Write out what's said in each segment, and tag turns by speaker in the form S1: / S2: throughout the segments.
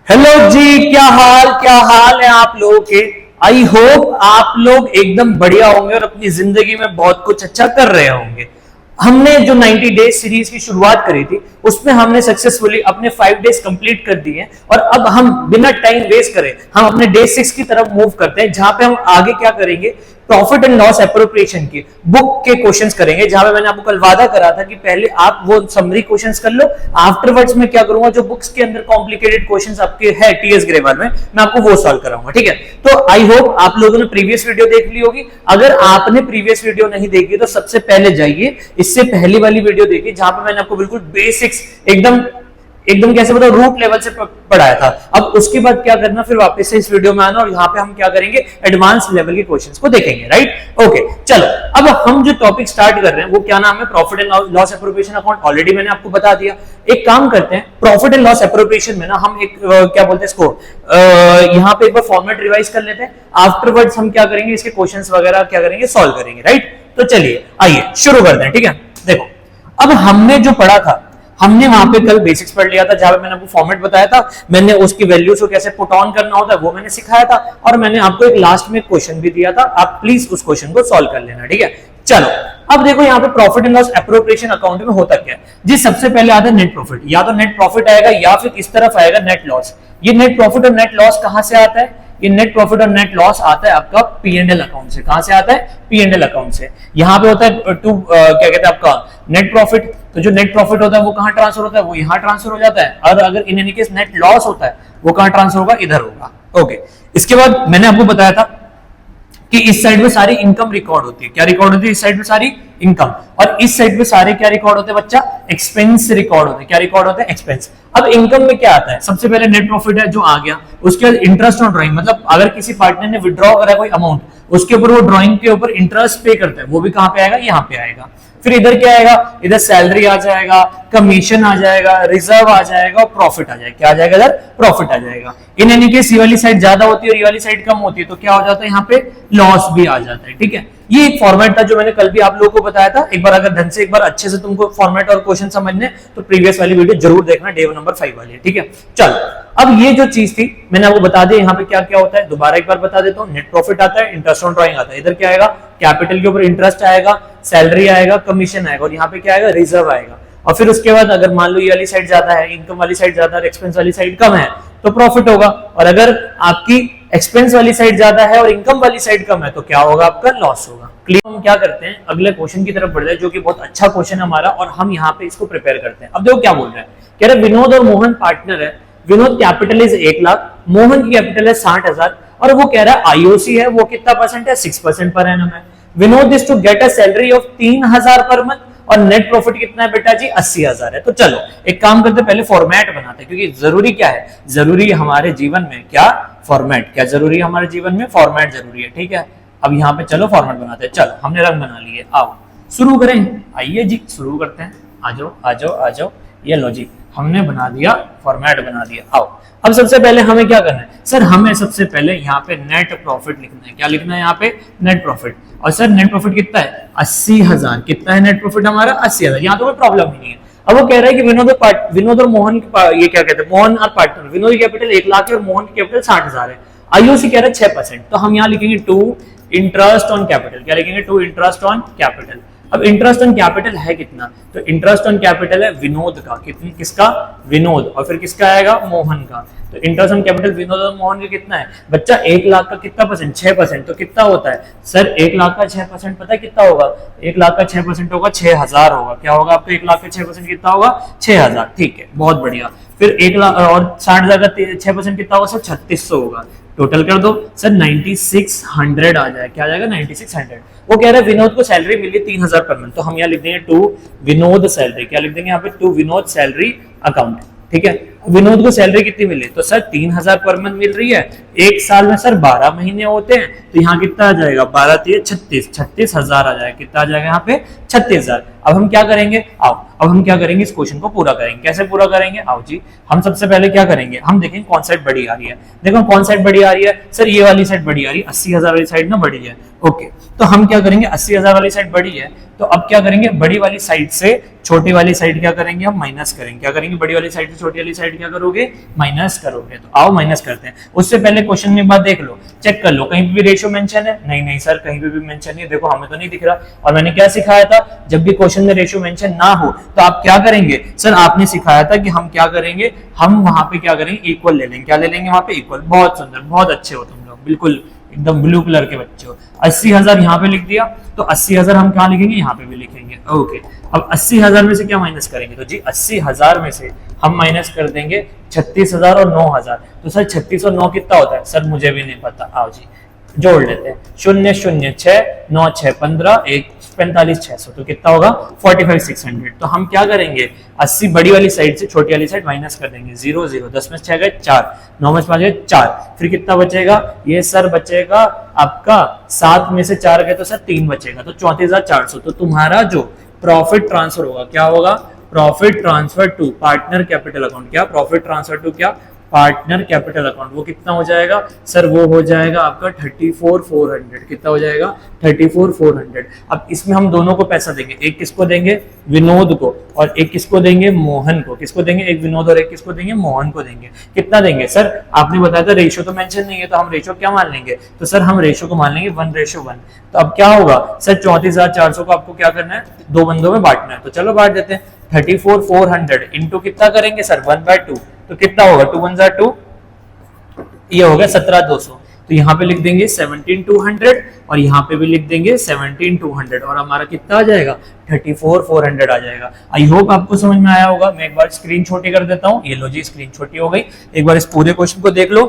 S1: Hello जी, क्या हाल है आप लोगों के। आई होप आप लोग एकदम बढ़िया होंगे और अपनी जिंदगी में बहुत कुछ अच्छा कर रहे होंगे। हमने जो 90 डेज सीरीज की शुरुआत करी थी उसमें हमने सक्सेसफुली अपने 5 डेज कंप्लीट कर दिए हैं और अब हम बिना टाइम वेस्ट करें हम अपने डे 6 की तरफ मूव करते हैं, जहां पे हम आगे क्या करेंगे, प्रॉफिट एंड लॉस एप्रोप्रिएशन की बुक के क्वेश्चंस करेंगे। जहां पे मैंने आपको कल वादा करा था कि पहले आप वो समरी क्वेश्चंस कर लो, आफ्टरवर्ड्स में क्या करूंगा, जो बुक्स के अंदर कॉम्प्लिकेटेड क्वेश्चंस आपके है टीएस ग्रेवाल में, मैं आपको वो सॉल्व कराऊंगा। ठीक है, तो आई होप आप लोगों ने प्रीवियस वीडियो देख ली होगी। अगर आपने प्रीवियस वीडियो नहीं देखी तो सबसे पहले जाइए, इससे पहली वाली वीडियो देखिए जहां पे मैंने आपको बिल्कुल बेसिक्स एकदम एकदम कैसे बताओ रूट लेवल से पढ़ाया था। अब उसके बाद क्या करना, फिर वापस से इस वीडियो में आना और यहाँ पे हम क्या करेंगे, एडवांस लेवल के क्वेश्चंस को देखेंगे। राइट, ओके, चलो अब हम जो टॉपिक स्टार्ट कर रहे हैं वो क्या नाम है, profit and loss appropriation account. Already मैंने आपको बता दिया। एक काम करते हैं, प्रॉफिट एंड लॉस एप्रोप्रिएशन में ना हम एक क्या बोलते हैं इसको, यहाँ पे एक बार फॉर्मेट रिवाइज कर लेते हैं। आफ्टरवर्ड्स हम क्या करेंगे, इसके क्वेश्चंस वगैरह क्या करेंगे, सॉल्व करेंगे। राइट, तो चलिए आइए शुरू करते हैं। ठीक है, देखो अब हमने जो पढ़ा था, हमने वहां पे कल बेसिक्स पढ़ लिया था, जहां पे मैंने आपको फॉर्मेट बताया था, मैंने उसकी वैल्यूज को कैसे पुट ऑन करना होता है वो मैंने सिखाया था, और मैंने आपको एक लास्ट में क्वेश्चन भी दिया था, आप प्लीज उस क्वेश्चन को सॉल्व कर लेना। ठीक है, चलो अब देखो यहाँ पे profit and loss appropriation account में होता क्या है जी। सबसे पहले आता है नेट प्रॉफिट, या तो नेट प्रॉफिट आएगा या फिर इस तरफ आएगा नेट लॉस। ये नेट प्रॉफिट और नेट लॉस कहां से आता है, ये नेट प्रॉफिट और नेट लॉस आता है आपका पी एंड एल अकाउंट से। कहां से आता है, पी एंड एल अकाउंट से। यहाँ पे होता है क्या कहते हैं आपका नेट प्रॉफिट, तो जो नेट प्रॉफिट होता है वो कहां ट्रांसफर होता है, वो यहाँ ट्रांसफर हो जाता है। और अगर in any case net loss होता है वो कहां ट्रांसफर होगा, इधर होगा। ओके, इसके बाद मैंने आपको बताया था कि इस साइड में सारी इनकम रिकॉर्ड होती है। क्या रिकॉर्ड होती है, इस साइड में सारी इनकम, और इस साइड में सारे क्या रिकॉर्ड होते हैं बच्चा, एक्सपेंस रिकॉर्ड होते हैं। क्या रिकॉर्ड होते हैं, एक्सपेंस। अब इनकम में क्या आता है, सबसे पहले नेट प्रॉफिट है जो आ गया, उसके बाद इंटरेस्ट ऑन ड्राइंग, मतलब अगर किसी पार्टनर ने विड्रॉ करा कोई अमाउंट, उसके ऊपर वो ड्राइंग के ऊपर इंटरेस्ट पे करता है, वो भी कहां पे आएगा, यहाँ पे आएगा। फिर इधर क्या आएगा, इधर सैलरी आ जाएगा, कमीशन आ जाएगा, रिजर्व आ जाएगा और प्रॉफिट आ जाएगा। क्या आ जाएगा, इधर प्रॉफिट आ जाएगा। इन एनी केस ये वाली साइड ज्यादा होती है और ये वाली साइड कम होती है, तो क्या हो जाता है, यहाँ पे लॉस भी आ जाता है। ठीक है, ये एक फॉर्मेट था जो मैंने कल भी आप लोगों को बताया था। एक बार अगर ढंग से एक बार अच्छे से तुमको फॉर्मेट और क्वेश्चन समझने तो प्रीवियस वाली वीडियो जरूर देखना, डे नंबर 5 वाली। ठीक है, चलो अब ये जो चीज थी मैंने आपको बता दिया, यहाँ पे क्या क्या होता है दोबारा एक बार बता देता हूँ। नेट प्रॉफिट आता है, इंटरेस्ट ऑन ड्राइंग आता है, इधर क्या आएगा, कैपिटल के ऊपर इंटरेस्ट आएगा, सैलरी आएगा, कमीशन आएगा, और यहाँ पे क्या आएगा, रिजर्व आएगा। और फिर उसके बाद अगर मान लो ये वाली साइड ज्यादा है, इनकम वाली साइड ज्यादा है, एक्सपेंस वाली साइड कम है, तो प्रॉफिट होगा। और अगर आपकी एक्सपेंस वाली साइड ज्यादा है और इनकम वाली साइड कम है, तो क्या होगा, आपका लॉस होगा। क्लियर। हम क्या करते हैं, अगले क्वेश्चन की तरफ बढ़ जाए, जो कि बहुत अच्छा क्वेश्चन है हमारा, और हम यहाँ पे इसको प्रिपेयर करते हैं। अब देखो क्या बोल रहा है, कह रहे विनोद और मोहन पार्टनर है, विनोद कैपिटल इज 1 लाख, मोहन की कैपिटल है 60,000, और वो कह रहा है आईओसी है वो कितना परसेंट है, 6% पर एनम है। Vinod is to get a salary of 3,000 per month, और नेट प्रॉफिट कितना है बेटा जी, 80,000 है। तो चलो एक काम करते, पहले फॉर्मेट बनाते हैं, क्योंकि जरूरी क्या है, जरूरी हमारे जीवन में क्या, फॉर्मेट। क्या जरूरी है हमारे जीवन में, फॉर्मेट जरूरी है। ठीक है, अब यहाँ पे चलो फॉर्मेट बनाते हैं। चलो हमने रंग बना लिए, आओ शुरू करें, आइए जी शुरू करते हैं। आ जाओ आ जाओ आ जाओ, ये लो जी हमने बना दिया, फॉर्मेट बना दिया। आओ अब सबसे पहले हमें क्या करना है, सर हमें सबसे पहले यहाँ पे नेट प्रॉफिट लिखना है। क्या लिखना है यहाँ पे, नेट प्रॉफिट। और सर नेट प्रॉफिट कितना है, 80,000। कितना है नेट प्रॉफिट हमारा, 80,000। यहाँ तो कोई प्रॉब्लम ही नहीं है। अब वो कह रहा है कि विनोद और मोहन ये क्या कहते हैं, मोहन और पार्टनर, विनोद की कैपिटल 1 लाख है और मोहन की कैपिटल 60,000 है। आईओसी कह रहा है 6%, तो हम यहाँ लिखेंगे टू इंटरेस्ट ऑन कैपिटल। क्या लिखेंगे, टू इंटरेस्ट ऑन कैपिटल। अब इंटरेस्ट ऑन कैपिटल है कितना, तो इंटरेस्ट ऑन कैपिटल है विनोद का, कितनी, किसका, विनोद, और फिर किसका आएगा, मोहन का। तो इंटरेस्ट ऑन कैपिटल विनोद और मोहन का कितना है बच्चा, 1 लाख का कितना परसेंट, 6%, तो कितना होता है सर 1 लाख का 6% पता है कितना होगा, 1 लाख का 6% होगा 6,000 होगा। क्या होगा आपका 1 लाख का 6% कितना होगा, 6,000। ठीक है, बहुत बढ़िया। फिर 1 लाख और 60,000 का 6% कितना होगा सर, 3600 होगा। टोटल कर दो सर, 9600 आ जाए। क्या आ जाएगा, 9600। वो कह रहे हैं विनोद को सैलरी मिली 3,000 पर मंथ, तो हम यहाँ लिख देंगे टू विनोद सैलरी। क्या लिख देंगे यहाँ पे, टू विनोद सैलरी अकाउंट। ठीक है, विनोद को सैलरी कितनी मिली, तो सर 3,000 पर मंथ मिल रही है। एक साल में सर 12 महीने होते हैं, तो यहाँ कितना आ जाएगा, 12 3 36, 36,000 आ जाएगा। कितना आ जाएगा यहाँ पे, 36,000। अब हम क्या करेंगे, आओ अब हम क्या करेंगे, इस क्वेश्चन को पूरा करेंगे। कैसे पूरा करेंगे, आओ जी हम सबसे पहले क्या करेंगे, हम देखेंगे कौन साइड बड़ी आ रही है। देखो कौन साइड बड़ी आ रही है, सर ये वाली साइड बड़ी आ रही है, 80,000 वाली साइड ना बड़ी है। ओके, तो हम क्या करेंगे, 80,000 वाली साइड बड़ी है, तो अब क्या करेंगे, बड़ी वाली साइड से छोटी वाली साइड क्या करेंगे, हम माइनस करेंगे। क्या करेंगे, बड़ी वाली साइड से छोटी वाली साइड क्या करोगे, माइनस करोगे। तो आओ माइनस करते हैं। उससे पहले क्वेश्चन में बात देख लो, चेक कर लो कहीं पे भी रेशियो मेंशन है, नहीं नहीं सर कहीं पे भी मेंशन नहीं है, देखो हमें तो नहीं दिख रहा। और मैंने क्या सिखाया था, जब भी क्वेश्चन में रेशियो मेंशन ना हो तो आप क्या करेंगे सर, आपने सिखाया था कि हम क्या करेंगे, हम वहां पे क्या करेंगे, इक्वल ले लेंगे। क्या ले लेंगे वहां पे, इक्वल। बहुत सुंदर, बहुत अच्छे हो तुम लोग, बिल्कुल एकदम ब्लू कलर के बच्चे हो। 80,000 यहाँ पे लिख दिया, तो 80,000 हम कहाँ लिखेंगे, यहाँ पे भी लिखेंगे। ओके, अब 80,000 में से क्या माइनस करेंगे, तो जी 80,000 में से हम माइनस कर देंगे 36,000 और 9,000। तो सर 36 और 9 कितना होता है, सर मुझे भी नहीं पता, आओ जी जोड़ लेते हैं। 0 0 6 9 6 15 1 45 600, तो कितना होगा 45,600। तो हम क्या करेंगे, 80 बड़ी वाली साइड से छोटी वाली साइड माइनस कर देंगे। 0 0, 10 में 6 गए 4, 9 में 5 गए 4, फिर कितना बचेगा, ये सर बचेगा आपका 7 में से 4 गए तो सर 3 बचेगा, तो 34,400। तो तुम्हारा जो प्रॉफिट ट्रांसफर होगा क्या होगा, profit transfer to partner capital account. क्या, प्रॉफिट ट्रांसफर टू क्या, पार्टनर कैपिटल अकाउंट। वो कितना हो जाएगा सर, वो हो जाएगा आपका 34,400। कितना हो जाएगा, 34,400। अब इसमें हम दोनों को पैसा देंगे, एक किसको देंगे, विनोद को, और एक किसको देंगे, मोहन को। किसको देंगे, एक विनोद और एक किसको देंगे, मोहन को देंगे। कितना देंगे सर, आपने बताया था रेशियो तो मेंशन नहीं है, तो हम रेशियो क्या मान लेंगे, तो सर हम रेशियो को मान लेंगे 1:1। तो अब क्या होगा सर, 34,400 को आपको क्या करना है, दो बंदों में बांटना है। तो चलो बांट देते हैं। 34,400 इंटू कितना करेंगे सर, 1/2, तो कितना होगा, 2 1 2, ये हो गया 17,200। तो यहाँ पे लिख देंगे 17,200 और यहाँ पे भी लिख देंगे 17,200, और हमारा कितना आ जाएगा, 34,400 आ जाएगा। आई होप आपको समझ में आया होगा। मैं एक बार स्क्रीन छोटी कर देता हूँ, ये लो जी स्क्रीन छोटी हो गई। एक बार इस पूरे क्वेश्चन को देख लो,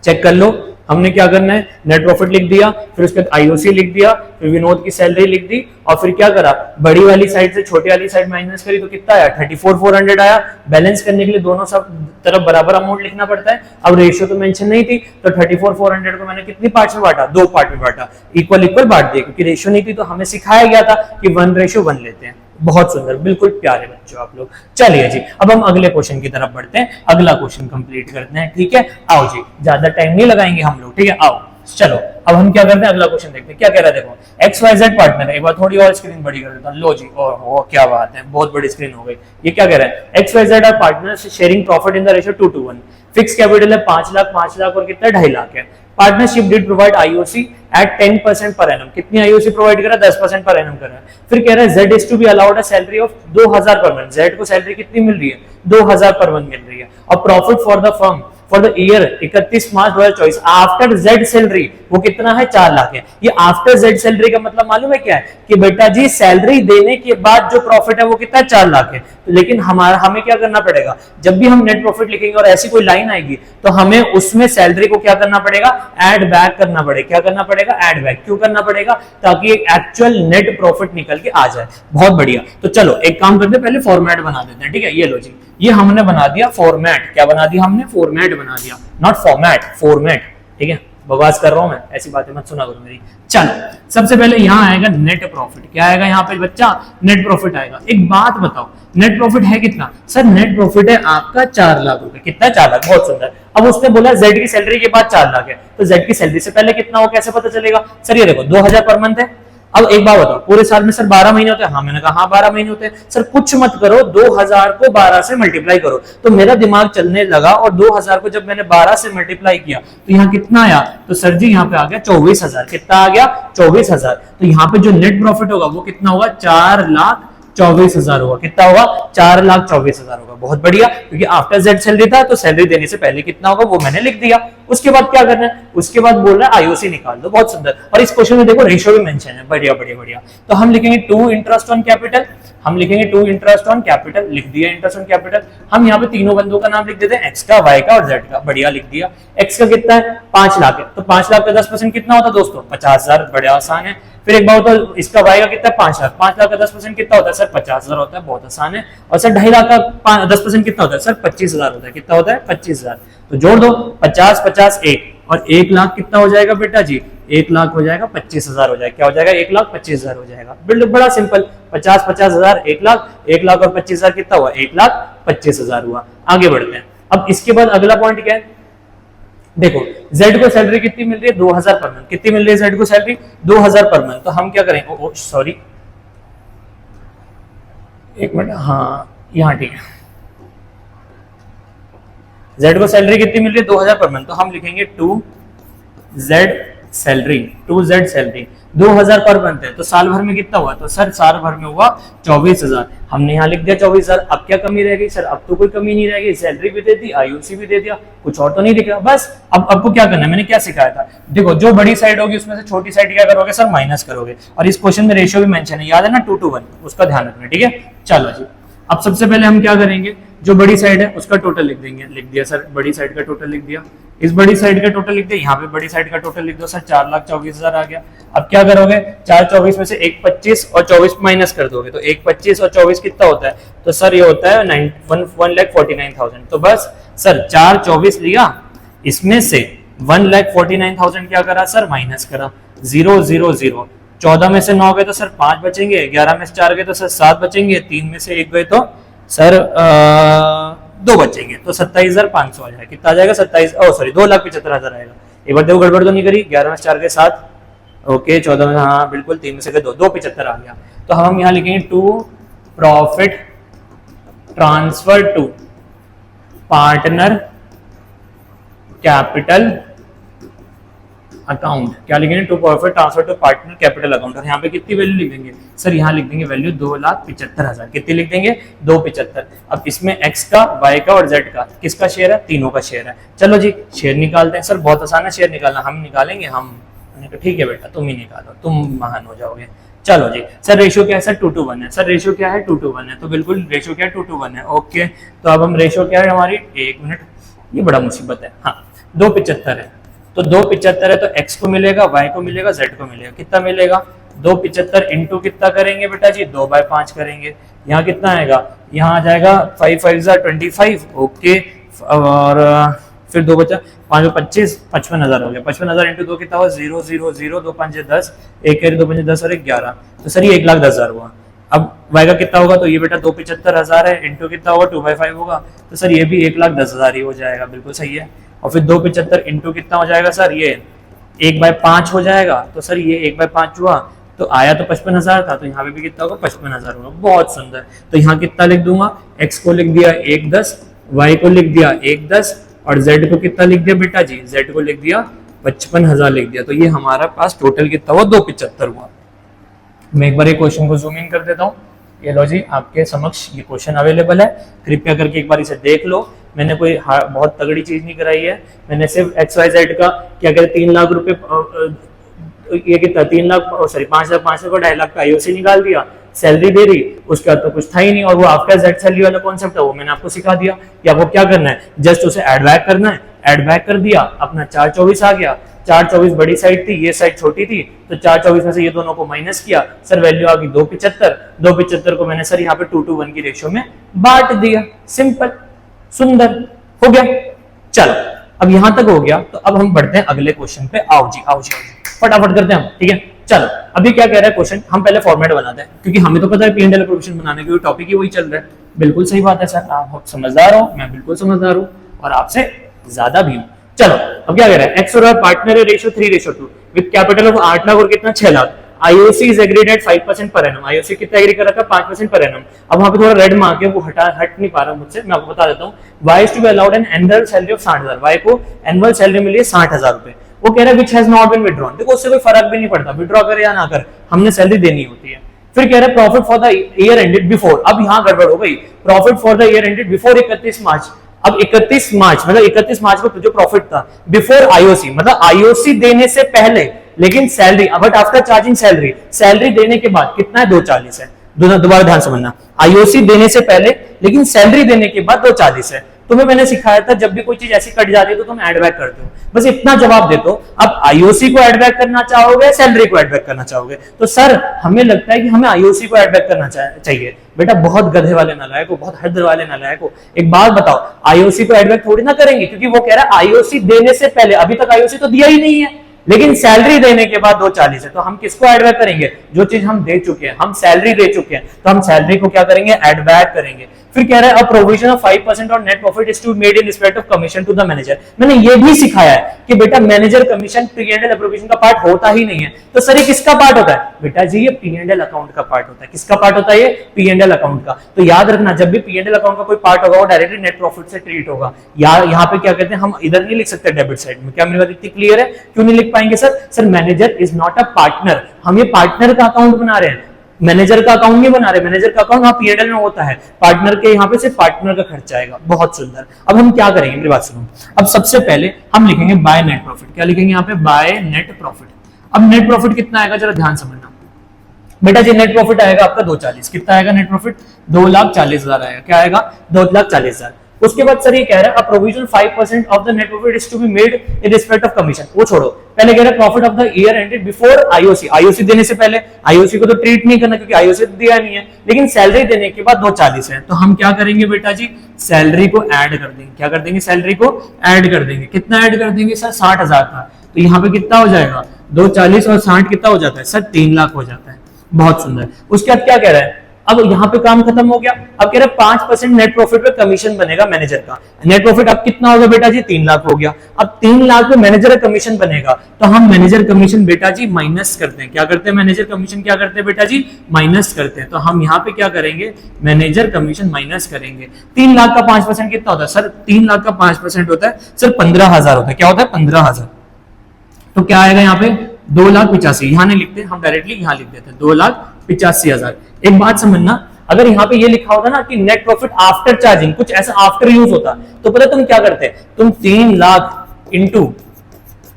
S1: चेक कर लो। हमने क्या करना है, नेट प्रॉफिट लिख दिया, फिर उसके बाद आईओसी लिख दिया, फिर विनोद की सैलरी लिख दी, और फिर क्या करा, बड़ी वाली साइड से छोटी वाली साइड माइनस करी, तो कितना आया, 34,400 आया। बैलेंस करने के लिए दोनों सब तरफ बराबर अमाउंट लिखना पड़ता है। अब रेशियो तो मेंशन नहीं थी, तो 34,400 को मैंने कितनी पार्ट्स में बांटा, 2 पार्ट में बांटा, इक्वल इक्वल बांट दिया, क्योंकि रेशियो नहीं थी तो हमें सिखाया गया था कि 1:1 लेते हैं। बहुत सुंदर, बिल्कुल प्यारे बच्चों आप लोग। चलिए जी, अब हम अगले क्वेश्चन की तरफ बढ़ते हैं, अगला क्वेश्चन कंप्लीट करते हैं, ठीक है। आओ जी, ज्यादा टाइम नहीं लगाएंगे हम लोग, ठीक है। आओ चलो, अब हम क्या करते हैं, अगला क्वेश्चन देखते हैं। क्या कह रहा है, देखो XYZ पार्टनर है। एक बार थोड़ी और स्क्रीन बड़ी कर देता हूं, लो जी, ओह क्या बात है, बहुत बड़ी स्क्रीन हो गई। ये क्या कह रहा है, XYZ are partners sharing profit in the ratio 2:1। Fix capital है 5 लाख, 5 लाख और कितना 2.5 लाख है। Partnership did provide IOC at 10% per annum. कितनी आईओसी प्रोवाइड करा, 10% पर एनम कर रहा है। फिर कह रहा है Z is to be allowed a salary of 2,000 per month. Z को सैलरी कितनी मिल रही है, 2,000 पर मंथ मिल रही है। और profit for the firm for the year 31 March 2024 after Z salary वो कितना है, 4 लाख है। ये आफ्टर जेड सैलरी का मतलब मालूम है क्या है, कि बेटा जी सैलरी देने के बाद जो प्रॉफिट है वो कितना, 4 लाख है। लेकिन हमें क्या करना पड़ेगा, जब भी हम नेट प्रॉफिट लिखेंगे और ऐसी कोई लाइन आएगी तो हमें उसमें सैलरी को क्या करना पड़ेगा, ऐड बैक करना पड़ेगा। क्या करना पड़ेगा, ऐड बैक। क्यों करना पड़ेगा, ताकि एक एक्चुअल नेट प्रॉफिट निकल के आ जाए। बहुत बढ़िया। तो चलो एक काम करते हैं, पहले फॉर्मेट बना देते हैं, ठीक है। ये लो जी, ये हमने बना दिया फॉर्मेट। क्या बना दिया हमने, फॉर्मेट बना दिया, नॉट फॉर्मेट, फॉर्मेट, ठीक है। बकवास कर रहा हूं मैं, ऐसी बातें मत सुना करो मेरी। चलो सबसे पहले यहां आएगा नेट प्रॉफिट। क्या आएगा यहाँ पे बच्चा, नेट प्रॉफिट आएगा। एक बात बताओ, नेट प्रॉफिट है कितना, सर नेट प्रॉफिट है आपका 4 लाख रुपए। कितना, 4 लाख, बहुत सुंदर। अब उसने बोला जेड की सैलरी के बाद 4 लाख है, तो जेड की सैलरी से पहले कितना हो, कैसे पता चलेगा, सर ये देखो 2,000 पर मंथ है। अब एक बात बताओ, पूरे साल में सर 12 महीने होते हैं, हाँ मैंने कहा हाँ 12 महीने होते हैं। सर कुछ मत करो, 2,000 को 12 से मल्टीप्लाई करो। तो मेरा दिमाग चलने लगा, और 2,000 को जब मैंने 12 से मल्टीप्लाई किया तो यहाँ कितना आया, तो सर जी यहाँ पे आ गया 24,000। कितना आ गया, 24,000। तो यहाँ पे जो नेट प्रॉफिट होगा वो कितना होगा, 4,24,000 होगा। कितना होगा, 4,24,000 होगा। बहुत बढ़िया, क्योंकि आफ्टर जेड सैलरी था, तो सैलरी देने से पहले कितना होगा वो मैंने लिख दिया। उसके बाद क्या करना है, उसके बाद बोल रहा है आईओसी निकाल दो। बहुत सुंदर। और इस क्वेश्चन में देखो रेशियो भी मेंशन है, बढ़िया बढ़िया बढ़िया। तो हम लिखेंगे 2 इंटरेस्ट ऑन कैपिटल, हम लिखेंगे 2 इंटरेस्ट ऑन कैपिटल, लिख दिया इंटरेस्ट ऑन कैपिटल। हम यहाँ पे तीनों बंदों का नाम लिख देते हैं, एक्स का, वाई का और जेड का। बढ़िया, लिख दिया। एक्स का कितना है, 5 लाख है, तो 5 लाख का 10% कितना होता है दोस्तों, 50,000। बड़े आसान है। फिर एक बार होता है, इसका वाई का कितना है, 5 लाख, 5 लाख का 10% कितना होता है सर, 50,000 होता है। बहुत आसान है। और सर 2.5 लाख का 10% कितना होता है सर, 25,000 होता है। कितना होता है, 25,000। तो जोड़ दो, 50 50 1, और 1 लाख कितना हो जाएगा बेटा जी, 1 लाख हो जाएगा 25,000 हो जाएगा। क्या हो जाएगा, 1 लाख 25,000 हो जाएगा। बिल्कुल बड़ा सिंपल, 50 50,000 1 लाख, 1 लाख और 25,000 कितना हुआ, 1 लाख 25,000 हुआ। आगे बढ़ते हैं। अब इसके बाद अगला पॉइंट क्या है, देखो जेड को सैलरी कितनी मिल रही है, 2,000 पर मंथ। कितनी मिल रही है जेड को सैलरी, 2,000 पर मंथ। तो हम क्या करेंगे, सॉरी एक मिनट, हाँ यहाँ ठीक है। जेड को सैलरी कितनी मिल रही है 2000 पर मंथ, तो हम लिखेंगे 2Z salary, 2Z salary 2000 per month है, तो साल भर में कितना हुआ, तो सर साल भर में हुआ 24,000। हमने यहाँ लिख दिया 24,000। अब क्या कमी रह गई सर, अब तो कोई कमी नहीं रह गई, सैलरी भी दे दी, आईओसी भी दे दिया, कुछ और तो नहीं दिख रहा। बस अब आपको क्या करना है, मैंने क्या सिखाया था, देखो जो बड़ी साइड होगी उसमें से छोटी साइड क्या करोगे सर, माइनस करोगे। और इस क्वेश्चन में रेशियो भी मेंशन है, याद है ना 2:1, उसका ध्यान रखना, ठीक है। चलो जी, अब सबसे पहले हम क्या करेंगे, जो बड़ी साइड है उसका टोटल लिख देंगे, लिख दिया सर, बड़ी साइड का टोटल लिख दिया, इस बड़ी साइड का टोटल लिख दिया, यहाँ पे बड़ी साइड का टोटल लिख दो सर, 4,24,000 आ गया। अब क्या करोगे, 4,24 में से 1,25 और 24 माइनस कर दोगे, तो 1,25 और 24 कितना होता है, तो सर ये होता है 1,49,000। तो बस सर 4,24 लिया, इसमें से 1,49,000 क्या करा सर, माइनस करा, 0 0 0। 14 में से 9 गए तो सर 5 बचेंगे, 11 में से 4 गए तो सर 7 बचेंगे, 3 में से 1 गए तो सर 2 बचेंगे, तो 27,500 आ जाएगा। कितना आ जाएगा, 2,75,000 आएगा। एक बार देखो गड़बड़ तो नहीं करी, 11 में से 4 गए 7, ओके, 14 में, हाँ बिल्कुल, 3 में से गए 2, 2,75 आ गया। तो हम यहाँ लिखेंगे to profit transfer to partner capital account, क्या लिखेंगे, to profit transfer to partner capital account. और यहाँ पे कितनी वैल्यू लिख देंगे सर, यहाँ लिख देंगे वैल्यू 2,75,000। कितनी लिख देंगे, 2,75। अब इसमें x का, y का और z का किसका शेयर है, तीनों का शेयर है। चलो जी शेयर निकालते हैं। सर बहुत आसान है शेयर निकालना, हम निकालेंगे, हम, मैंने कहा ठीक है बेटा तुम ही निकालो, तुम महान हो जाओगे। चलो जी, सर रेशियो क्या है सर, 2:1 है। सर रेशियो क्या है, 2:1 है, तो बिल्कुल रेशियो क्या है, 2:1 है। ओके, तो अब हम रेशियो क्या है हमारी, 1 मिनट, ये बड़ा मुसीबत है, हाँ 2,75 है, तो 2,75 है, तो x को मिलेगा, y को मिलेगा, z को मिलेगा। कितना मिलेगा, 2,75 इंटू कितना करेंगे बेटा जी, 2/5 करेंगे। यहाँ कितना आएगा, यहाँ आ जाएगा 5 5 25, ओके, और फिर 2 बचा, 5 25, 55,000 हो गया। 55,000 इंटू 2 कितना हुआ, 0 0 0, 2 5 10, 1 2 5 10 और 11, तो सर ये 1,10,000 हुआ। अब y का कितना होगा, तो ये बेटा 2,75,000 है, इंटू कितना होगा, 2/5 होगा, तो सर ये भी 1,10,000 ही हो जाएगा, बिल्कुल सही है। और फिर 2,75 इंटू कितना हो जाएगा सर, ये 1/5 हो जाएगा, तो सर ये 1/5 हुआ, तो आया तो 55,000 था, तो यहाँ पे भी कितना होगा, 55,000 होगा। बहुत सुंदर, तो यहाँ कितना लिख दूंगा, x को लिख दिया 1,10, y को लिख दिया 1,10, और z को कितना लिख दिया बेटा जी, z को लिख दिया 55,000 लिख दिया। तो ये हमारा पास टोटल कितना हुआ, 2,75 हुआ। मैं एक बार ये क्वेश्चन को जूम इन कर देता हूँ, ये लो जी आपके समक्ष ये क्वेश्चन अवेलेबल है, कृपया करके एक बार इसे देख लो। मैंने कोई बहुत तगड़ी चीज नहीं कराई है, मैंने सिर्फ XYZ का क्या कहते हैं 3 लाख रुपए, ये कितना 3 लाख, सॉरी 5,500 को 2.5 लाख का आईओसी निकाल दिया, सैलरी दे रही, उसका तो कुछ था ही नहीं। और वो आफ्टर जेड सैलरी वाला कॉन्सेप्ट है, वो मैंने आपको सिखा दिया कि आपको क्या करना है, जस्ट उसे एड बैक करना है, एड बैक कर दिया, अपना 424 आ गया। 424 बड़ी साइड थी, ये साइड छोटी थी, तो 424 में से ये दोनों को माइनस किया, सर वैल्यू आ गई 275। 275 को मैंने सर यहाँ पे 2:1 की रेशियो में बांट दिया, सिंपल, सुंदर हो गया। चलो अब यहां तक हो गया, तो अब हम बढ़ते हैं अगले क्वेश्चन पे। आओ जी आओ जी फटाफट करते हैं हम, ठीक है। चलो अभी क्या कह रहा है क्वेश्चन, हम पहले फॉर्मेट बनाते हैं, क्योंकि हमें तो पता है P&L एप्रोप्रिएशन बनाने के टॉपिक ही वही चल रहा है। बिल्कुल सही बात है सर, आप समझदार हो, मैं बिल्कुल समझदार हूँ और आपसे ज्यादा भी हूँ। चलो अब क्या कह रहा है, एक्स और partner ratio 3:2 with capital of 8 lakh और कितना 6 lakh. IOC is agreed at 5% per annum. IOC कितना एग्री कर रखा है, 5% पर एनम। अब वहां पे थोड़ा रेड मार्क है, वो हट नहीं पा रहा मुझसे, मैं आपको बता देता हूँ। Y is to be allowed an annual salary of 60,000। Y को एनुअल सैलरी मिली है 60,000 रुपए। वो कह रहा है which has not been withdrawn. देखो उससे कोई फर्क भी नहीं पड़ता, विड्रॉ करे या ना कर, हमने सैलरी देनी होती है। फिर कह रहा है profit for the year ended before. अब यहाँ गड़बड़ हो गई, profit for the year ended before 31 मार्च। अब 31 मार्च मतलब 31 मार्च को जो प्रॉफिट था बिफोर आईओसी, मतलब आईओसी देने से पहले, लेकिन salary but after charging salary, salary देने के बाद कितना है 240 है। दोबारा ध्यान समझना, आईओसी देने से पहले लेकिन सैलरी देने के बाद 240 है। तुम्हें मैंने सिखाया था जब भी कोई चीज ऐसी कट जाती है तो तुम ऐड बैक करते हो, बस इतना जवाब दे दो। अब आईओसी को ऐड बैक करना चाहोगे, सैलरी को ऐड बैक करना चाहोगे? तो सर हमें लगता है कि हमें आईओसी को ऐड बैक करना चाहिए। बेटा बहुत गधे वाले नालायक हो, बहुत हद वाले नालायक हो। एक बात बताओ, आईओसी को ऐड बैक थोड़ी ना करेंगे, क्योंकि वो कह रहा है आईओसी देने से पहले, अभी तक आईओसी तो दिया ही नहीं है, लेकिन सैलरी देने के बाद 240 है। तो हम किसको ऐड बैक करेंगे? जो चीज हम दे चुके हैं, हम सैलरी दे चुके हैं, तो हम सैलरी को क्या करेंगे? ऐड बैक करेंगे। फिर कह रहा है a provision of 5% on net profit is to made in respect of commission to the manager. मैंने ये भी सिखाया है कि बेटा मैनेजर कमीशन P&L एप्रोप्रिएशन का पार्ट होता ही नहीं है। तो सर ये किसका पार्ट होता है? बेटा जी ये P&L अकाउंट का पार्ट होता है। किसका पार्ट होता है ये? P&L अकाउंट का। तो याद रखना जब भी P&L अकाउंट का कोई पार्ट होगा वो डायरेक्टली नेट प्रॉफिट से ट्रीट होगा। यहाँ पे क्या कहते हैं, हम इधर नहीं लिख सकते डेबिट साइड में। क्या मेरी बात इतनी क्लियर है? क्यों नहीं लिख पाएंगे sir? Sir manager is not a partner, हम ये पार्टनर का अकाउंट बना रहे हैं, मैनेजर का अकाउंट नहीं बना रहे। मैनेजर का अकाउंट यहाँ P&L में होता है, पार्टनर के यहाँ पे सिर्फ पार्टनर का खर्चा आएगा। बहुत सुंदर। अब हम क्या करेंगे मेरी बात सुनो। अब सबसे पहले हम लिखेंगे बाय नेट प्रॉफिट। क्या लिखेंगे यहाँ पे? By net profit. अब नेट प्रॉफिट कितना आएगा जरा ध्यान समझना बेटा जी। नेट प्रॉफिट आएगा आपका 240। कितना आएगा नेट प्रॉफिट? 2,40,000 आएगा। क्या आएगा? 2,40,000। उसके बाद सर ये कह रहा है a provision 5% of the net profit is to be made in respect of commission. वो छोड़ो, पहले कह रहा है profit of the year ended before IOC. IOC देने से पहले, आईओसी को तो ट्रीट नहीं करना क्योंकि आईओसी दिया नहीं है, लेकिन सैलरी देने के बाद 240 है। तो हम क्या करेंगे बेटा जी? सैलरी को ऐड कर देंगे। क्या कर देंगे? सैलरी को ऐड कर देंगे। कितना ऐड कर देंगे सर? 60,000 का। तो यहाँ पे कितना हो जाएगा? 240 और 60 कितना हो जाता है सर? 3 लाख हो जाता है। बहुत सुंदर। उसके बाद क्या कह रहा है? अब यहाँ पे काम खत्म हो गया। अब कह रहे हैं 5% नेट प्रॉफिट पे कमीशन बनेगा मैनेजर का। नेट प्रॉफिट अब कितना होगा बेटा जी? 3 लाख हो गया। अब 3 लाख पे मैनेजर का कमीशन बनेगा, तो हम मैनेजर कमीशन बेटा जी माइनस करते हैं। क्या करते हैं? मैनेजर कमीशन क्या करते हैं बेटा जी? माइनस करते हैं। तो हम यहाँ पे क्या करेंगे? मैनेजर कमीशन माइनस करेंगे। 3 लाख का 5% कितना होता है सर? 3 लाख का 5% होता है सर 15,000 होता है। क्या होता है? 15,000। तो क्या आएगा यहाँ पे? 2,85,000। यहाँ नहीं लिखते, हम डायरेक्टली यहाँ लिख देते हैं 2,85,000। एक बात समझना, अगर यहाँ पे ये लिखा होता ना कि नेट प्रॉफिट आफ्टर चार्जिंग, कुछ ऐसा आफ्टर यूज होता, तो पता तुम क्या करते? तुम 3 लाख इंटू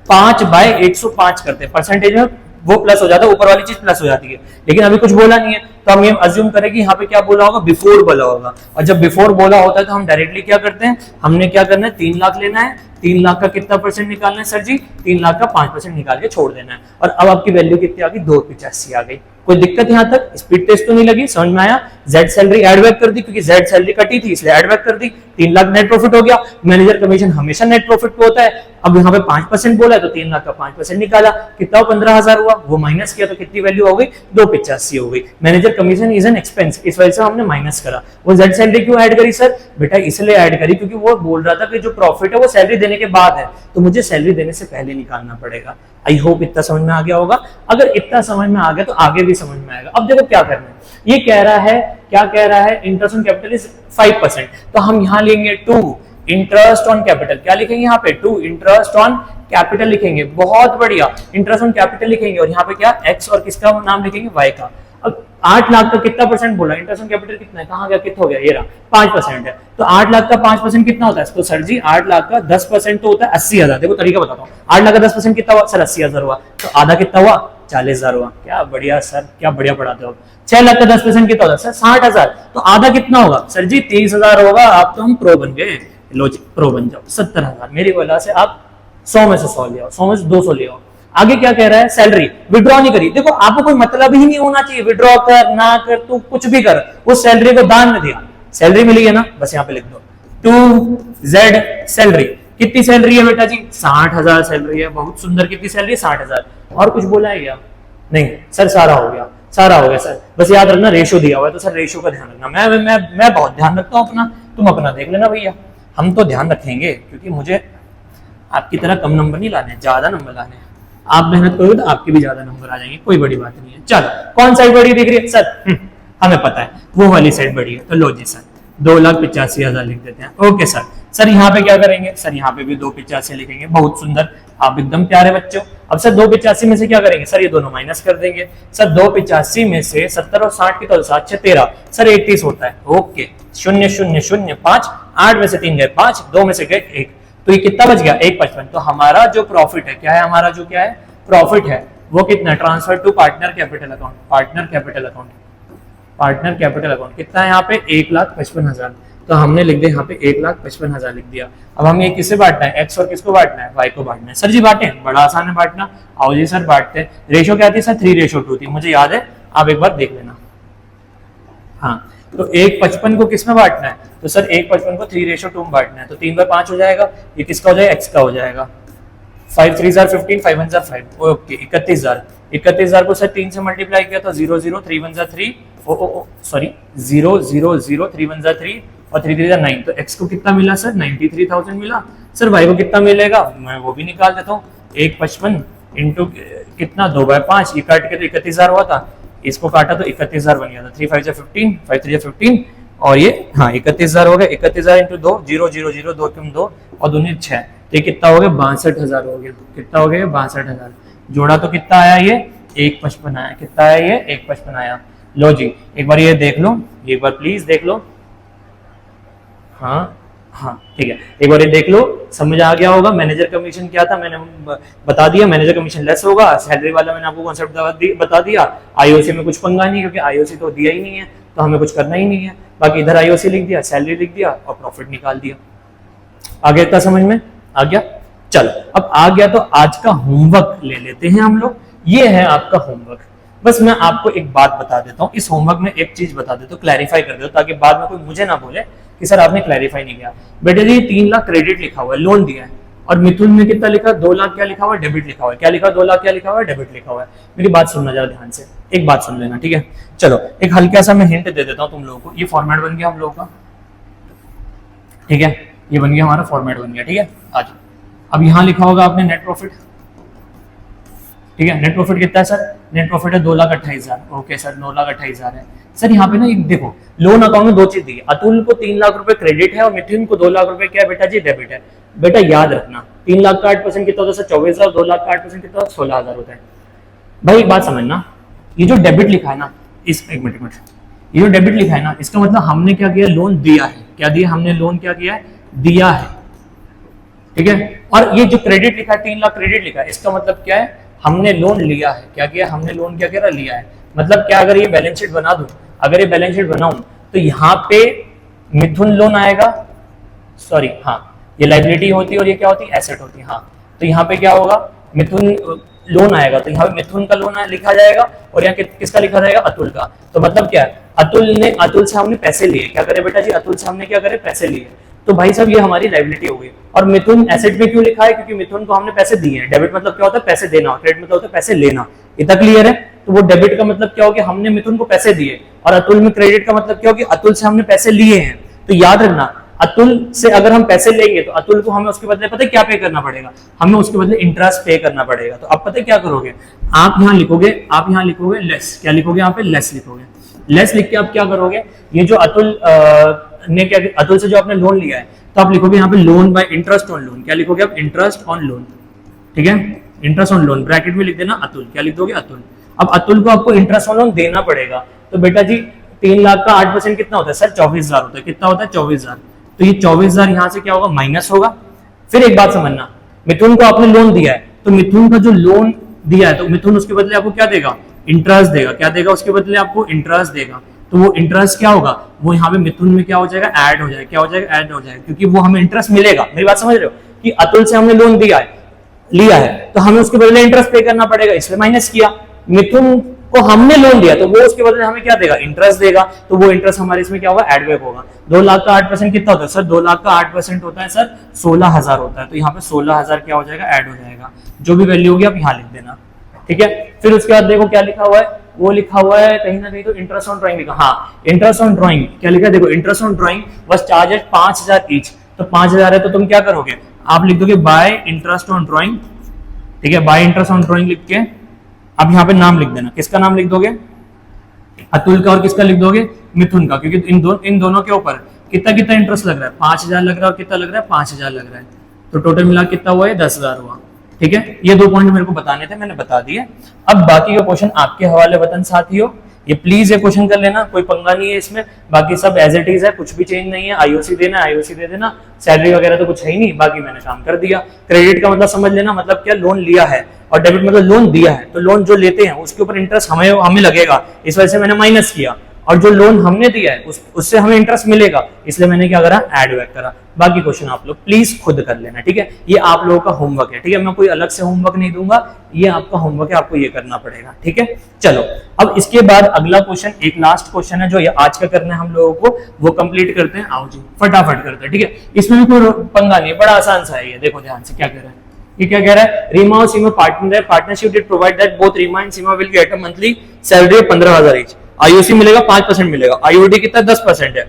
S1: 5/105 करते। परसेंटेज में वो प्लस हो जाता है, ऊपर वाली चीज प्लस हो जाती है। लेकिन अभी कुछ बोला नहीं है, तो हम ये अज्यूम करें कि यहाँ पे क्या बोला होगा? बिफोर बोला होगा। और जब बिफोर बोला होता है तो हम डायरेक्टली क्या करते हैं? हमने क्या करना है? 3 लाख लेना है। 3 लाख का कितना परसेंट निकालना है सर जी? 3 लाख का 5% निकाल के छोड़ देना है। और अब आपकी वैल्यू कितनी आ गई? 285 आ गई। कोई दिक्कत यहाँ तक? स्पीड टेस्ट तो नहीं लगी? समझ में आया? जेड सैलरी एड बैक कर दी क्योंकि जेड सैलरी कटी थी इसलिए एड बैक कर दी। 3 लाख नेट प्रॉफिट हो गया। मैनेजर कमीशन हमेशा नेट प्रॉफिट पे होता है। अब यहाँ पे 5% बोला है तो 3 लाख का 5% निकाला, कितना 15,000 हुआ। वो माइनस किया तो कितनी वैल्यू हो गई? 285 हो गई। Manager commission is an expense, इस वजह से हमने माइनस करा। वो जेड सैलरी क्यों ऐड करी सर? बेटा इसलिए ऐड करी क्योंकि वो बोल रहा था कि जो प्रॉफिट है वो सैलरी देने के बाद है, तो मुझे सैलरी देने से पहले निकालना पड़ेगा। आई होप इतना समझ में आ गया होगा। अगर इतना समझ में आ गया तो आगे भी समझ में आएगा। अब देखो क्या करना है। ये कह रहा है, क्या कह रहा है? Interest on capital is 5%। तो हम यहाँ लेंगे 2 इंटरेस्ट ऑन कैपिटल। क्या लिखेंगे यहाँ पे? 2 इंटरेस्ट ऑन कैपिटल लिखेंगे। बहुत बढ़िया, इंटरेस्ट ऑन कैपिटल लिखेंगे। और यहाँ पे क्या? एक्स और किसका नाम लिखेंगे? वाई का। अब 8 लाख का कितना परसेंट बोला? इंटरेस्ट ऑन कैपिटल कितना है? कहाँ गया? कितना हो गया? ये रहा 5% है। तो 8 लाख का 5% कितना होता है? तो सर जी 8 लाख का 10% तो होता है 80,000। देखो तरीका बताता हूँ। 8 लाख का 10% कितना हुआ सर? 80,000 हुआ। तो आधा कितना हुआ? 40,000 हुआ। क्या बढ़िया सर, क्या बढ़िया पढ़ाते हो। 6 लाख का 10% कितना होता है सर? 60,000। तो आधा कितना होगा सर जी? 30,000 होगा। आप तो हम प्रो बन गए। लो जी प्रो बन जाओ। 70,000। मेरी वजह से आप 100 में से 100 ले आओ, 100 में से 200 ले आओ। आगे क्या कह रहा है? सैलरी विड्रॉ नहीं करी। देखो आपको कोई मतलब ही नहीं होना चाहिए, विड्रॉ कर ना कर तू कुछ भी कर, उस सैलरी को दान में दिया। सैलरी मिली है ना, बस यहाँ पे लिख दो 2Z सैलरी। कितनी सैलरी है बेटा जी? 60,000 सैलरी है। बहुत सुंदर। कितनी सैलरी? 60,000। और कुछ बोला है क्या? नहीं सर, सारा हो गया, सारा हो गया सर। बस याद रखना रेशो दिया हुआ है, तो सर रेशो का ध्यान रखना। मैं बहुत ध्यान रखता हूँ अपना, तुम अपना देख लेना भैया। हम तो ध्यान रखेंगे क्योंकि मुझे आपकी तरह कम नंबर नहीं लाने, ज्यादा नंबर लाने। आप मेहनत करोगे तो आपके भी ज्यादा नंबर आ जाएंगे, कोई बड़ी बात नहीं है। चलो कौन साइड बड़ी दिख रही है सर? हमें पता है वो वाली साइड बड़ी है। तो लो जी सर 2,85,000 लिख देते हैं। Okay sir. सर यहाँ पे क्या करेंगे? सर यहाँ पे भी 285 लिखेंगे। बहुत सुंदर, आप एकदम प्यारे बच्चों। अब सर 285 में से क्या करेंगे? सर ये दोनों माइनस कर देंगे। सर 285 में से 70 और 60 की तो 7 6 13 सर 31 होता है। ओके 0 0 0 5 8 में से 3 गए 5, 2 में से गए 1, तो ये कितना बच गया? 155। तो हमारा जो प्रॉफिट है क्या है? हमारा जो क्या है प्रॉफिट है वो कितना है? Transfer to partner capital account. Partner capital account, partner capital account कितना है यहाँ पे? 1,55,000। तो हमने लिख दिया यहाँ पे 1,55,000 लिख दिया। अब हम ये किससे बांटना है? एक्स और किसको बांटना है? वाई को बांटना है। सर जी बांटे, बड़ा आसान है बांटना। आओ जी सर बांटते हैं। रेशो क्या थी सर? 3:2 थी, मुझे याद है, आप एक बार देख लेना। हाँ तो 1,55 को किस में बांटना है? तो सर 1,55 को 3:2 में बांटना है। तो 3/5 हो जाएगा। ये किसका हो जाएगा? एक्स का हो जाएगा। 5 3 15, 5 1 5। ओके 31,000। 31,000 को सर 3 से मल्टीप्लाई किया तो 0 0 3 1 3 सॉरी 0 0 0 3 1 3 और 3 3 9, तो x को कितना मिला सर 93,000 मिला। सर y को कितना मिलेगा, मैं वो भी निकाल देता हूँ। 155 इंटू कितना 2/5, ये काट के तो 31,000 हुआ था, इसको काटा तो 31,000 बन गया था। 3 5 जा 15, 5 3 जा 15 और ये हाँ 31,000 हो गया। 31,000 इंटू 2 0 0 0 2 कम 2 और 2 6, तो ये कितना हो गया 62,000 हो गया। कितना हो गया 62,000, जोड़ा तो कितना आया ये 155 आया। कितना आया ये 155 आया। लो जी एक बार ये देख लो, एक बार प्लीज देख लो। हाँ हाँ ठीक है, एक बार ये देख लो, समझ आ गया होगा। मैनेजर कमीशन क्या था मैंने बता दिया, मैनेजर कमीशन लेस होगा। सैलरी वाला मैंने आपको कॉन्सेप्ट बता दिया। आईओसी में कुछ पंगा नहीं, क्योंकि आईओसी तो दिया ही नहीं है, तो हमें कुछ करना ही नहीं है। बाकी इधर आईओसी लिख दिया, सैलरी लिख दिया और प्रॉफिट निकाल दिया। आगे इतना समझ में आ गया। चलो अब आ गया तो आज का होमवर्क ले लेते हैं हम लोग। ये है आपका होमवर्क। बस मैं आपको एक बात बता देता हूँ, इस होमवर्क में एक चीज बता देता हूँ, क्लैरिफाई कर दो, ताकि बाद में कोई मुझे ना बोले कि सर आपने क्लैरिफाई नहीं किया। बेटे जी 3 लाख क्रेडिट लिखा हुआ है, लोन दिया है, और मिथुन में कितना लिखा 2 लाख क्या लिखा हुआ है, डेबिट लिखा हुआ है। क्या लिखा 2 लाख क्या लिखा हुआ है, डेबिट लिखा हुआ है। मेरी बात सुनना जरा ध्यान से, एक बात सुन लेना ठीक है। चलो एक हल्का सा मैं हिंट दे देता हूँ तुम लोगों को। ये फॉर्मेट बन गया हम लोगों का, ठीक है, ये बन गया हमारा फॉर्मेट बन गया, ठीक है। आज अब यहाँ लिखा होगा आपने नेट प्रॉफिट, ठीक है। नेट प्रॉफिट कितना है सर, नेट प्रॉफिट है 2,28,000। ओके सर 9,28,000 है। सर यहाँ पे ना एक देखो, लोन अकाउंट में 2 चीज दी है, अतुल को 3 लाख रुपए क्रेडिट है और मिथुन को 2 लाख रुपए क्या है बेटा जी, डेबिट है। बेटा याद रखना 3 लाख का 8% कितना होता है सर 24,000, 2 लाख का 8% कितना होता है 16,000 होता है। भाई एक बात समझना, ये जो डेबिट लिखा है ना, इस एक मिनट, ये जो डेबिट लिखा है ना, इसका मतलब हमने क्या किया, लोन दिया है। क्या दिया हमने, लोन क्या किया है, दिया है, ठीक है। और ये जो क्रेडिट लिखा है 3 लाख क्रेडिट लिखा है, इसका मतलब क्या है, हमने लोन लिया है। क्या किया हमने, लोन क्या किया, लिया है। मतलब क्या, अगर ये बैलेंस शीट बना दूं, अगर ये बैलेंस शीट बनाऊं तो यहाँ पे मिथुन लोन आएगा, सॉरी हाँ ये लायबिलिटी होती है और ये क्या होती है, एसेट होती है। हाँ तो यहाँ पे क्या होगा, मिथुन लोन आएगा तो यहाँ पे मिथुन का लोन लिखा जाएगा और यहाँ किसका लिखा जाएगा, अतुल का। तो मतलब क्या है, अतुल से हमने पैसे लिए। क्या करे बेटा जी, अतुल से हमने क्या करे, पैसे लिए। तो भाई साहब ये हमारी लायबिलिटी हो गई। और मिथुन एसेट में क्यों लिखा है, क्योंकि मिथुन को हमने पैसे दिए हैं। डेबिट मतलब क्या होता है, पैसे देना, क्रेडिट मतलब होता है पैसे लेना। इतना क्लियर है। तो वो डेबिट का मतलब क्या हो गया, हमने मिथुन को पैसे दिए, और अतुल में क्रेडिट का मतलब क्या हो गया, अतुल से हमने पैसे लिए हैं। तो याद रखना, अतुल से अगर हम पैसे लेंगे तो अतुल को हमें उसके बदले पता है क्या पे करना पड़ेगा, हमें उसके बदले इंटरेस्ट पे करना पड़ेगा। तो अब पता है क्या करोगे, आप यहाँ लिखोगे लेस। क्या लिखोगे यहाँ पे, लेस लिखोगे। लेस लिख के आप क्या करोगे, ये जो अतुल ने क्या, अतुल से जो आपने लोन लिया है, तो आप लिखोगे यहाँ पे loan by interest on loan. क्या लिखोगे आप, इंटरेस्ट ऑन लोन, ठीक है, इंटरेस्ट ऑन लोन। ब्रैकेट में लिख देना अतुल। क्या लिख दोगे, अतुल। अब अतुल को आपको इंटरेस्ट ऑन लोन देना पड़ेगा। तो बेटा जी 3 लाख का 8% कितना होता है सर, 24,000 होता है। कितना होता है, 24,000। तो ये 24,000 यहाँ से क्या होगा, माइनस होगा। फिर एक बात समझना, मिथुन को आपने लोन दिया है, तो मिथुन का जो लोन दिया है, तो मिथुन उसके बदले आपको क्या देगा, इंटरेस्ट देगा। क्या देगा, उसके बदले आपको इंटरेस्ट देगा। तो वो इंटरेस्ट क्या होगा, वो यहाँ पे मिथुन में क्या हो जाएगा, ऐड हो जाएगा। क्या हो जाएगा, ऐड हो जाएगा, क्योंकि वो हमें इंटरेस्ट मिलेगा। मेरी बात समझ रहे हो, कि अतुल से हमने लोन लिया है तो हमें उसके बदले इंटरेस्ट पे करना पड़ेगा, इसलिए माइनस किया। मिथुन को हमने लोन दिया तो वो उसके बदले हमें क्या देगा, इंटरेस्ट देगा। तो वो इंटरेस्ट हमारे इसमें क्या होगा, एड बैक होगा। 2 लाख का 8% कितना होता है सर, 2 लाख का 8% होता है सर 16,000 होता है। तो यहाँ पे 16,000 क्या हो जाएगा, ऐड हो जाएगा। जो भी वैल्यू होगी आप यहाँ लिख देना, ठीक है। फिर उसके बाद देखो क्या लिखा हुआ है, वो लिखा हुआ है कहीं ना कहीं तो इंटरेस्ट ऑन ड्राइंग लिखा, हाँ इंटरेस्ट ऑन ड्राइंग। क्या लिखा है, देखो interest on drawing was charge at 5,000 each. तो 5,000 है तो तुम क्या करोगे, आप लिख दोगे बाय इंटरेस्ट ऑन ड्राइंग, ठीक है। बाय इंटरेस्ट ऑन ड्राइंग लिख के अब यहाँ पे नाम लिख देना। किसका नाम लिख दोगे, अतुल का, और किसका लिख दोगे, मिथुन का, क्योंकि इन दोनों के ऊपर कितना कितना इंटरेस्ट लग रहा है, 5,000 लग रहा है और कितना लग रहा है, 5,000 लग रहा है। तो टोटल मिला कितना हुआ है, 10,000 हुआ, ठीक है। ये 2 पॉइंट मेरे को बताने थे, मैंने बता दिए। अब बाकी का क्वेश्चन आपके हवाले वतन साथियों, ये प्लीज ये क्वेश्चन कर लेना, कोई पंगा नहीं है इसमें। बाकी सब एज इट इज है, कुछ भी चेंज नहीं है। आईओसी देना, आईओसी दे देना, सैलरी वगैरह तो कुछ है ही नहीं, बाकी मैंने काम कर दिया। क्रेडिट का मतलब समझ लेना, मतलब क्या, लोन लिया है, और डेबिट मतलब लोन दिया है। तो लोन जो लेते हैं उसके ऊपर इंटरेस्ट हमें लगेगा, इस वजह से मैंने माइनस किया। और जो लोन हमने दिया है उससे हमें इंटरेस्ट मिलेगा, इसलिए मैंने क्या करा, ऐड बैक करा। बाकी क्वेश्चन आप लोग प्लीज खुद कर लेना, ठीक है। ये आप लोगों का होमवर्क है, ठीक है। मैं कोई अलग से होमवर्क नहीं दूंगा, ये आपका होमवर्क है, आपको ये करना पड़ेगा, ठीक है। चलो अब इसके बाद अगला क्वेश्चन, एक लास्ट क्वेश्चन है जो ये आज का करना है हम लोगों को, वो कंप्लीट करते हैं। आओ जी फटाफट करते हैं, ठीक है। इसमें भी कोई पंगा नहीं है, बड़ा आसान सा है ये। देखो ध्यान से क्या कह रहा है, ये क्या कह रहा है, रीमा और Seema partnership did provide that both Reema and Seema will get a monthly salary of 15,000 each. IOC मिलेगा 5% मिलेगा, आईओडी कितना 10% है,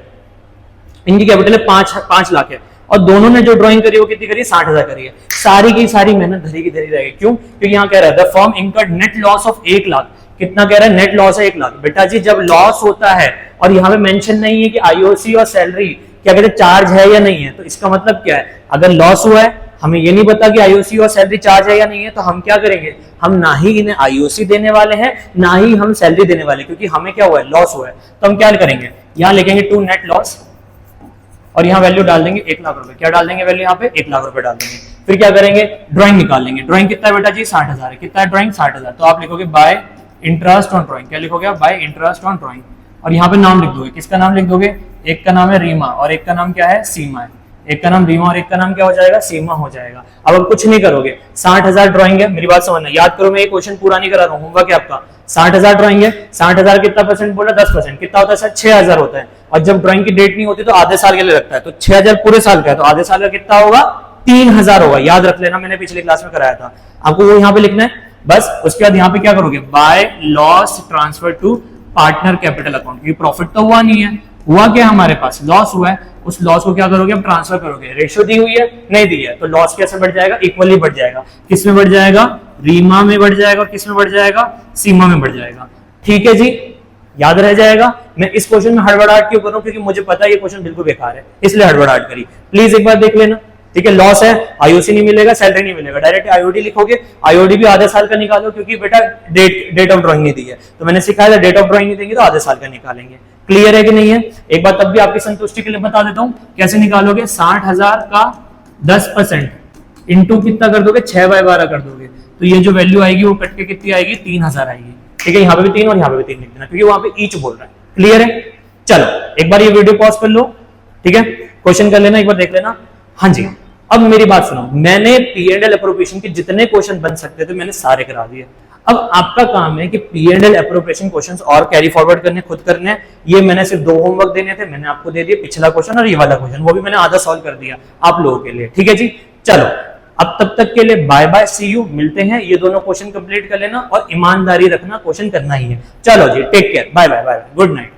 S1: इनकी कैपिटल है 5 लाख है, और दोनों ने जो ड्राइंग करी वो कितनी करी है 60,000 करी है। सारी की सारी मेहनत धरी की धरी रहेगी। क्यों? क्योंकि यहाँ कह रहा है the firm incurred net loss of 1 lakh. कितना कह रहा है? नेट लॉस है 1 लाख। बेटा जी जब लॉस होता है और यहाँ पे मेंशन नहीं है कि आईओसी और सैलरी क्या कहते हैं चार्ज है या नहीं है, तो इसका मतलब क्या है? अगर लॉस हुआ है, हमें ये नहीं पता कि आईओसी और सैलरी चार्ज है या नहीं है, तो हम क्या करेंगे? हम ना ही इन्हें आईओसी देने वाले हैं ना ही हम सैलरी देने वाले, क्योंकि हमें क्या हुआ है? लॉस हुआ है। तो हम क्या करेंगे? यहाँ लिखेंगे टू नेट लॉस और यहाँ वैल्यू डाल देंगे 1 लाख रुपए। क्या डाल देंगे वैल्यू? यहाँ पे 1 लाख रुपए डाल देंगे। फिर क्या करेंगे? ड्राइंग निकाल लेंगे। ड्राइंग कितना है बेटा जी? 60,000 है। कितना है ड्राइंग? 60,000। तो आप लिखोगे बाय इंटरेस्ट ऑन ड्राइंग। क्या लिखोगे? Bye interest on drawing. और यहाँ पे नाम लिख दोगे। किसका नाम लिख दोगे? एक का नाम है रीमा और एक का नाम क्या है? सीमा है। एक का नाम रीमा और एक का नाम क्या हो जाएगा? सीमा हो जाएगा। अब आप कुछ नहीं करोगे, 60,000 ड्राइंग है। मेरी बात समझना, याद करो, मैं ये क्वेश्चन पूरा नहीं करा रहा हूँ, होमवर्क है आपका। 60,000 ड्राइंग है। 60,000 कितना परसेंट बोला? 10%। कितना होता है सर? 6,000 होता है। और जब ड्राइंग की डेट नहीं होती तो आधे साल के लिए लगता है, तो 6,000 पूरे साल का है, तो आधे साल का कितना होगा? 3,000 होगा। याद रख लेना, मैंने पिछले क्लास में कराया था आपको, वो यहाँ पे लिखना है बस। उसके बाद यहाँ पे क्या करोगे? By loss transfer to partner capital account. क्योंकि प्रॉफिट तो हुआ नहीं है, हुआ क्या हमारे पास? लॉस हुआ है। उस लॉस को क्या करोगे? अब ट्रांसफर करोगे। रेशियो दी हुई है, नहीं दी है, तो लॉस कैसे बढ़ जाएगा? इक्वली बढ़ जाएगा। किस में बढ़ जाएगा? रीमा में बढ़ जाएगा। और किस में बढ़ जाएगा? सीमा में बढ़ जाएगा। ठीक है जी, याद रह जाएगा। मैं इस क्वेश्चन में हड़बड़ाहट क्यों कर रहा हूं? क्योंकि मुझे पता है ये क्वेश्चन बिल्कुल बेकार है, इसलिए हड़बड़ाहट करी। प्लीज एक बार देख लेना। ठीक है, लॉस है, आईओसी नहीं मिलेगा, सैलरी नहीं मिलेगा, डायरेक्ट आईओडी लिखोगे। आईओडी भी आधे साल का निकालो, क्योंकि बेटा डेट ऑफ ड्राइंग नहीं दी है, तो मैंने सिखाया था डेट ऑफ ड्राइंग नहीं देंगे तो आधे साल का निकालेंगे। क्लियर है कि नहीं है? एक बार तब भी आपकी संतुष्टि के लिए बता देता हूं कैसे निकालोगे। 60,000 का 10% इंटू कितना कर दोगे? 6/12 कर दोगे, तो ये जो वैल्यू आएगी वो कट के कितनी आएगी? 3,000 आएगी। ठीक है, यहाँ पे भी 3 और यहाँ पे भी 3 लिख देना, क्योंकि वहां पे ईच बोल रहा है। क्लियर है? चलो एक बार ये वीडियो पॉज कर लो। ठीक है, क्वेश्चन कर लेना, एक बार देख लेना। हाँ जी, अब मेरी बात सुनो। मैंने P&L एप्रोप्रिएशन के जितने क्वेश्चन बन सकते थे मैंने सारे करा दिए। अब आपका काम है कि P&L एप्रोप्रिएशन क्वेश्चंस और कैरी फॉरवर्ड करने, खुद करने हैं। ये मैंने सिर्फ 2 होमवर्क देने थे, मैंने आपको दे दिए, पिछला क्वेश्चन और ये वाला क्वेश्चन, वो भी मैंने आधा सॉल्व कर दिया आप लोगों के लिए। ठीक है जी, चलो अब तब तक के लिए बाय बाय, सी यू, मिलते हैं। ये दोनों क्वेश्चन कंप्लीट कर लेना और ईमानदारी रखना, क्वेश्चन करना ही है। चलो जी, take care, bye bye, bye bye, good night.